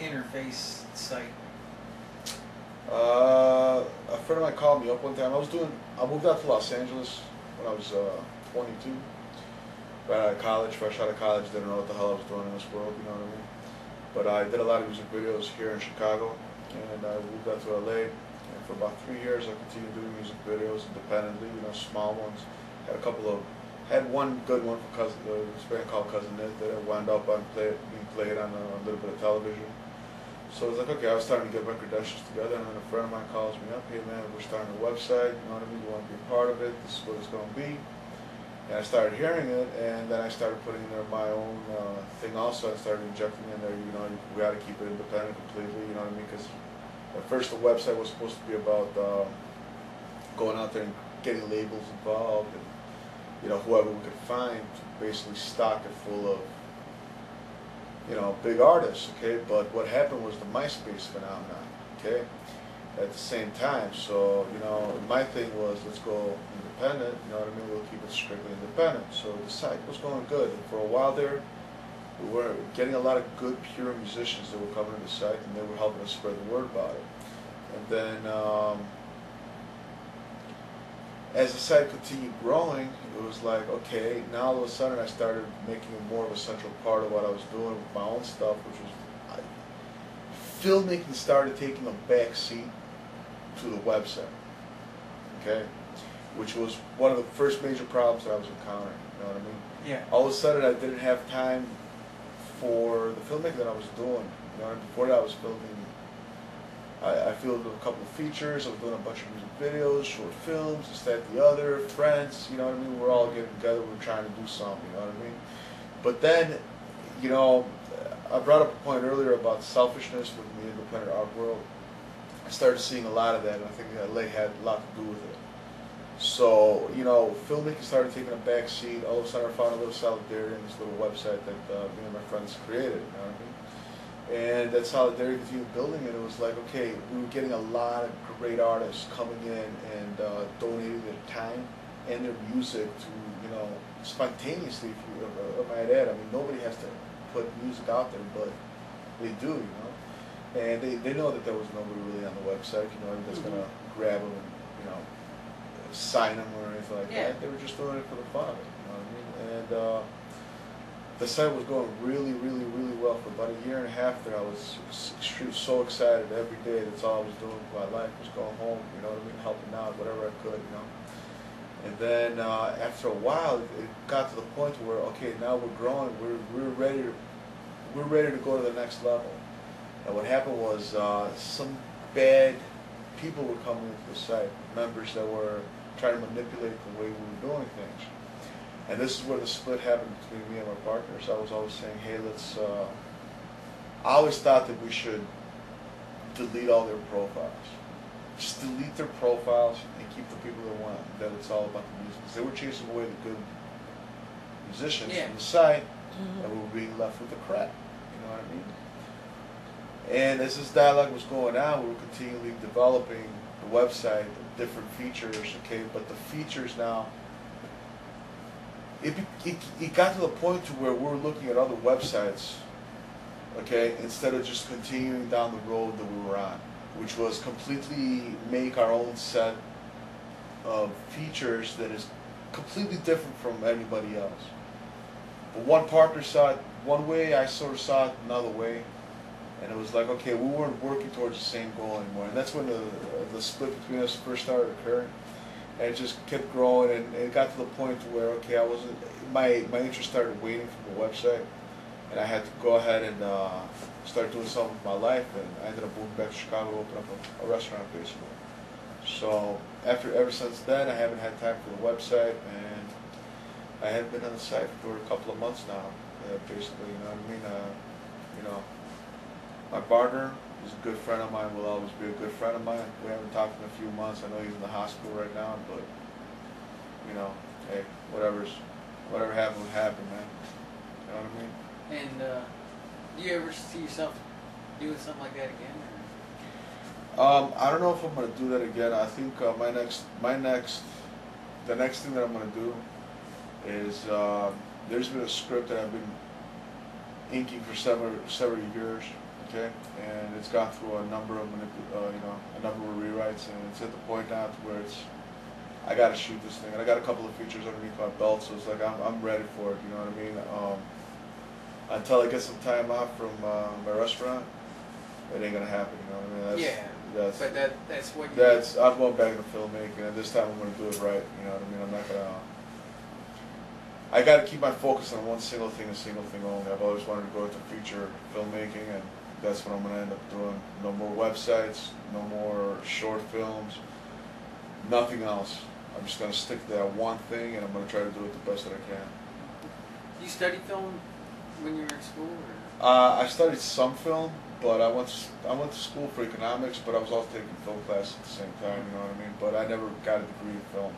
interface site? A friend of mine called me up one time. I moved out to Los Angeles when I was 22. Right out of college, fresh out of college, didn't know what the hell I was doing in this world, you know what I mean? But I did a lot of music videos here in Chicago, and I moved out to LA. And for about 3 years, I continued doing music videos independently, you know, small ones. Had one good one for this band called Cousin Nick that I wound up on being played on a little bit of television. So it was like, okay, I was starting to get my credentials together, and then a friend of mine calls me up, hey man, we're starting a website, you know what I mean, you want to be a part of it, this is what it's going to be. And I started hearing it, and then I started putting in there my own thing also. I started injecting in there, you know, we got to keep it independent completely, you know what I mean? Because at first the website was supposed to be about going out there and getting labels involved, and, you know, whoever we could find to basically stock it full of, you know, big artists, okay? But what happened was the MySpace phenomenon, okay? At the same time, so, you know, my thing was, let's go independent, you know what I mean, we'll keep it strictly independent. So the site was going good, and for a while there, we were getting a lot of good, pure musicians that were coming to the site, and they were helping us spread the word about it. And then, as the site continued growing, it was like, okay, now all of a sudden I started making it more of a central part of what I was doing with my own stuff, which was, filmmaking started taking a back seat to the website, okay? Which was one of the first major problems that I was encountering, you know what I mean? Yeah. All of a sudden I didn't have time for the filmmaking that I was doing, you know, and before that I was filming, I filmed a couple of features, I was doing a bunch of music videos, short films, this, that, the other, friends, you know what I mean? We're all getting together, we're trying to do something, you know what I mean? But then, you know, I brought up a point earlier about selfishness with the independent art world. I started seeing a lot of that, and I think that LA had a lot to do with it. So, you know, filmmaking started taking a back seat. All of a sudden I found a little solidarity in this little website that me and my friends created, you know what I mean? And that solidarity continued building, and it was like, okay, we were getting a lot of great artists coming in and donating their time and their music to, you know, spontaneously, if I might add. I mean, nobody has to put music out there, but they do, you know? And they know that there was nobody really on the website, you know, that's going to grab them and, you know, sign them or anything like that. They were just doing it for the fun of it, you know what I mean? And the site was going really, really, really well for about a year and a half there. I was so excited every day. That's all I was doing with my life, was going home, you know what I mean, helping out, whatever I could, you know. And then after a while, it got to the point where, okay, now we're growing, we're ready to go to the next level. And what happened was some bad people were coming into the site, members that were trying to manipulate the way we were doing things. And this is where the split happened between me and my partners. I was always saying, hey, let's, I always thought that we should delete all their profiles. Just delete their profiles and keep the people that want, that it's all about the music. Because they were chasing away the good musicians from the site, and we were being left with the crap. You know what I mean? And as this dialogue was going on, we were continually developing the website, the different features, okay? But the features now, it got to the point to where we were looking at other websites, okay, instead of just continuing down the road that we were on, which was completely make our own set of features that is completely different from anybody else. But one partner saw it one way, I sort of saw it another way, and it was like, okay, we weren't working towards the same goal anymore, and that's when the split between us first started occurring. And it just kept growing, and it got to the point where, okay, I wasn't, my interest started waning from the website, and I had to go ahead and start doing something with my life, and I ended up moving back to Chicago to open up a restaurant, basically. So ever since then, I haven't had time for the website, and I haven't been on the site for a couple of months now, basically, you know what I mean? You know, my partner is a good friend of mine, will always be a good friend of mine. We haven't talked in a few months. I know he's in the hospital right now, but, you know, hey, whatever happened would happen, man. You know what I mean? And do you ever see yourself doing something like that again? I don't know if I'm gonna do that again. I think the next thing that I'm gonna do is there's been a script that I've been inking for several years. okay, and it's gone through a number of a number of rewrites, and it's at the point now to where I got to shoot this thing, and I got a couple of features underneath my belt, so it's like I'm ready for it. You know what I mean? Until I get some time off from my restaurant, it ain't gonna happen. You know what I mean? That's what you. I'm going back into filmmaking, and this time I'm gonna do it right. You know what I mean? I'm not gonna. I got to keep my focus on one single thing only. I've always wanted to go into feature filmmaking, and that's what I'm going to end up doing. No more websites, no more short films, nothing else. I'm just going to stick to that one thing, and I'm going to try to do it the best that I can. You studied film when you were in school? Or? I studied some film, but I went to school for economics, but I was also taking film classes at the same time, you know what I mean? But I never got a degree in film.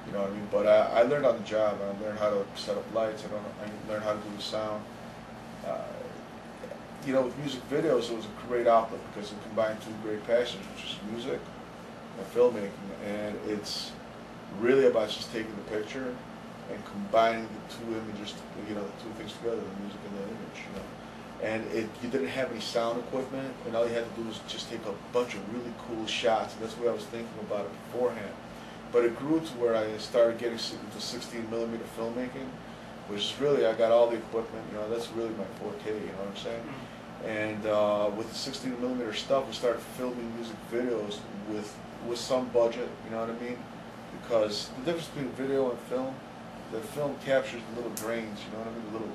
You know what I mean? But I learned on the job. I learned how to set up lights. I learned how to do the sound. You know, with music videos, it was a great outlet because it combined two great passions, which is music and filmmaking. And it's really about just taking the picture and combining the two images, you know, the two things together, the music and the image, you know. And you didn't have any sound equipment, and all you had to do was just take a bunch of really cool shots. And that's what I was thinking about it beforehand. But it grew to where I started getting into 16mm filmmaking, which is really, I got all the equipment, you know, that's really my forte, you know what I'm saying? And with the 16mm stuff, we started filming music videos with some budget, you know what I mean? Because the difference between video and film, the film captures the little grains, you know what I mean?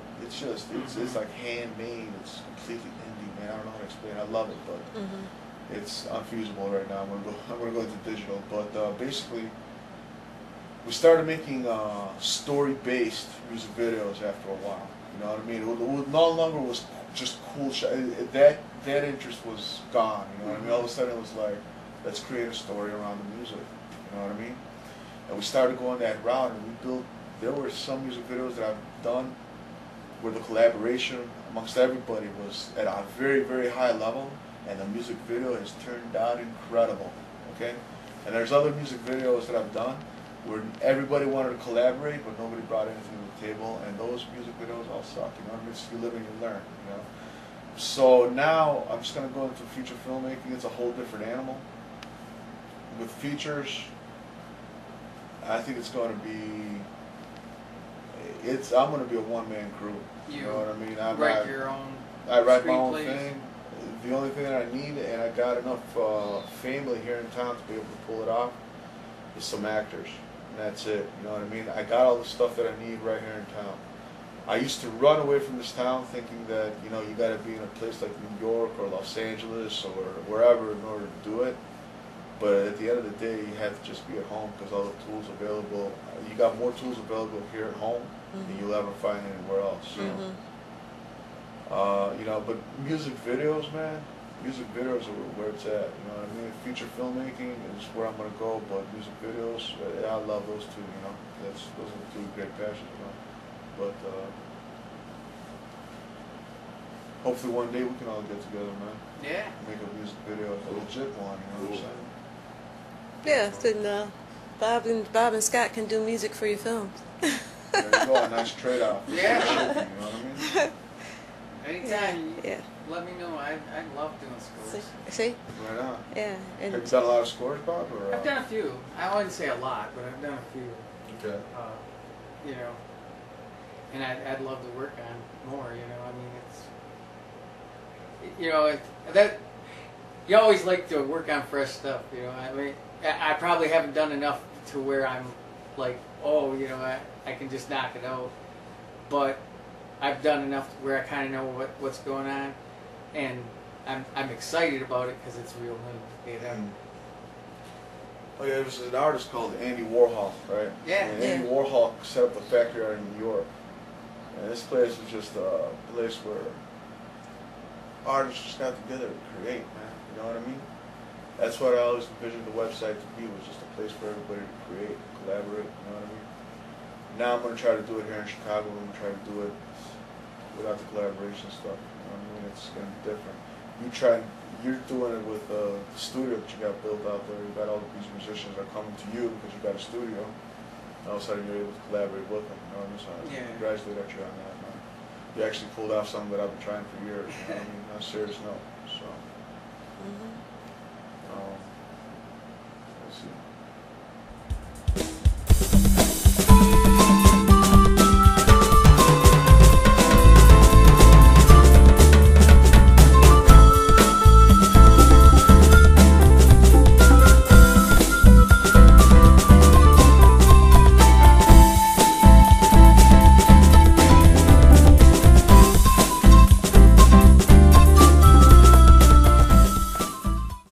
It's like handmade, it's completely indie, man, I don't know how to explain it, I love it, but it's unfeasible right now. I'm gonna go into digital, but basically, we started making story-based music videos after a while. You know what I mean? It no longer was just cool. That interest was gone. You know what I mean? All of a sudden, it was like, let's create a story around the music. You know what I mean? And we started going that route, and we built. There were some music videos that I've done where the collaboration amongst everybody was at a very, very high level. And the music video has turned out incredible, okay? And there's other music videos that I've done where everybody wanted to collaborate, but nobody brought anything to the table, and those music videos all suck, you know? I mean, you live and you learn, you know? So now I'm just gonna go into feature filmmaking. It's a whole different animal. With features, I think it's gonna be, I'm gonna be a one-man crew, you know what I mean? I write my own thing. The only thing that I need, and I got enough family here in town to be able to pull it off, is some actors. And that's it, you know what I mean? I got all the stuff that I need right here in town. I used to run away from this town thinking that, you know, you got to be in a place like New York or Los Angeles or wherever in order to do it. But at the end of the day, you have to just be at home because all the tools available, you got more tools available here at home than you'll ever find anywhere else. You know? You know, but music videos, man, music videos are where it's at, you know what I mean? Feature filmmaking is where I'm going to go, but music videos, I love those two, you know? Those are two great passions, you know? But hopefully one day we can all get together, man. Yeah. Make a music video, a legit one, you know what I'm saying? Yeah, then Bob and Scott can do music for your films. There you go, a nice trade-off. Yeah. You know what I mean? Anytime, yeah. Let me know. I love doing scores. See? Right on. Yeah. And Have you done a lot of scores, Bob? Or, I've done a few. I wouldn't say a lot, but I've done a few. Okay. You know, and I'd love to work on more. You know, I mean, it's, you know, that you always like to work on fresh stuff. You know, I mean, I probably haven't done enough to where I'm like, oh, you know, I can just knock it out, but I've done enough where I kind of know what's going on, and I'm excited about it because it's real new. You know? Oh yeah, there was an artist called Andy Warhol, right? Yeah. And Andy Warhol set up a factory out in New York, and this place was just a place where artists just got together to create, man. You know what I mean? That's what I always envisioned the website to be, was just a place for everybody to create, collaborate. You know what I mean? Now I'm going to try to do it here in Chicago. I'm going to try to do it without the collaboration stuff. You know what I mean? It's going to be different. You're doing it with the studio that you got built out there. You got all these musicians that are coming to you because you got a studio. And all of a sudden you're able to collaborate with them. You know what I mean? So I congratulate you on that, man. you actually pulled off something that I've been trying for years. You know what I mean? On a serious note. So, Mhm. let's see.